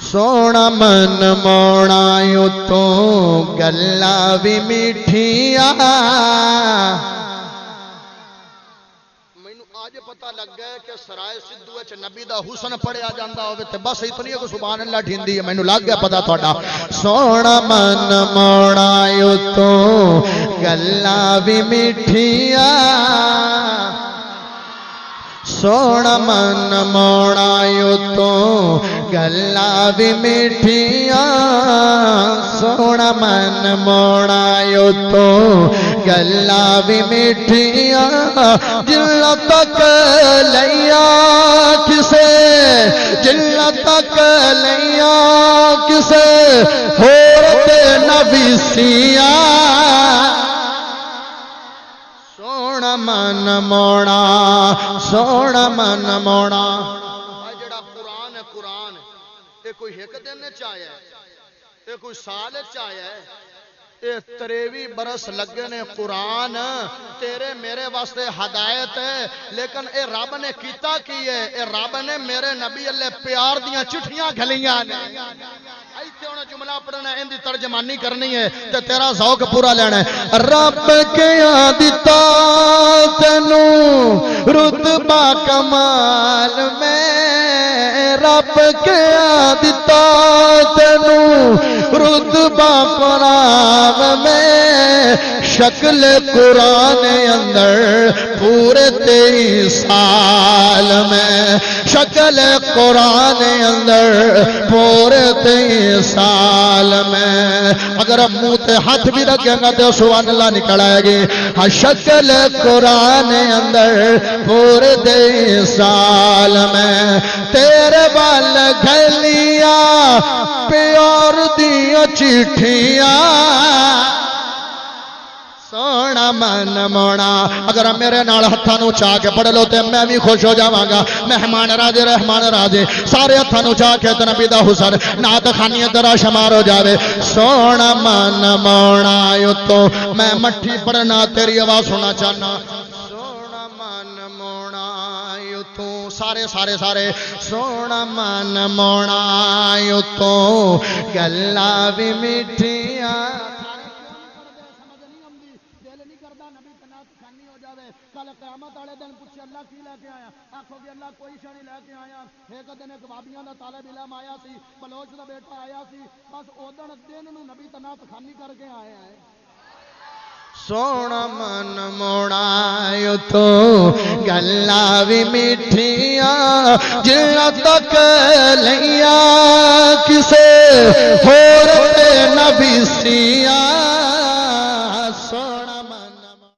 سونا من مونا اتوں گلا بھی میٹھیا آج پتہ لگ گیا کہ سرائے سدھو وچ نبی دا حسن پڑھیا جاندا ہوے تے بس اتنی ہے کہ سبحان اللہ ٹھیندی ہے مینوں لگ گیا پتہ تہاڈا سونا من موڑا اتوں گلاں وی میٹھیاں سونا من موڑا اتوں گلاں وی میٹھیاں سونا من موڑا اتوں گلاں وی میٹھیاں جلا تک لیا کسے جلا تک لیا کسے ہور تے نبی سیاں سونا من موڑا سونا من موڑا جڑا قرآن ہے قرآن یہ کوئی ایک دن چاہیا ہے یہ کوئی سال چاہیا ہے یہ 23 برس لگے نے قرآن تیرے میرے واسطے ہدایت ہے لیکن اے رب نے کیتا کی ہے اے رب نے میرے نبی اللہ پیار دیاں چٹھیاں گھلیاں نے ایتھے ہونا جملہ پڑھنا ہے اندھی ترجمانی کرنی ہے تے تیرا ذوق پورا لینا ہے رب کیا دیتا تینوں رتبہ کمال میں رب کیا دیتا تینوں رتبہ قرآن میں شکل قرآن اندر پورے 23 سال میں شکل قرآن اندر پورے 23 سال میں اگر منہ تے ہاتھ بھی رکھیں گا تو سبحان اللہ نکل آئے گی ہاں شکل قرآن اندر پورے 23 سال میں تیرے بال گھلیا پیار دیا چٹھیاں سونا من موڑا اگر میرے نال ہتھاں نو چا کے پڑھ لو تے میں بھی خوش ہو جاواں گا مہمان راجے رحمان راجے سارے ہتھاں نو چا کے تے نبی دا حسن نعت خوانی درا شمار ہو جاوے سونا من موڑا اتو میں مٹھی پڑھنا تیری آواز سننا چاہنا سونا من موڑا اتو سارے سارے سارے سونا من موڑا اتو گلا بھی میٹھیاں قیامت والے دن پوچھے اللہ کی لے کے آیا آکھو گے اللہ کوئی شے نہیں لے کے آیا ایک دن ایک بابیاں دا طالب علم آیا سی بلوچ دا بیٹا آیا سی بس اودن دن نو نبی تنات خانی کر کے آیا ہے سونا من موڑا تو گلا بھی میٹھیاں جلا تک لیا کسے ہور تے نبی سیاں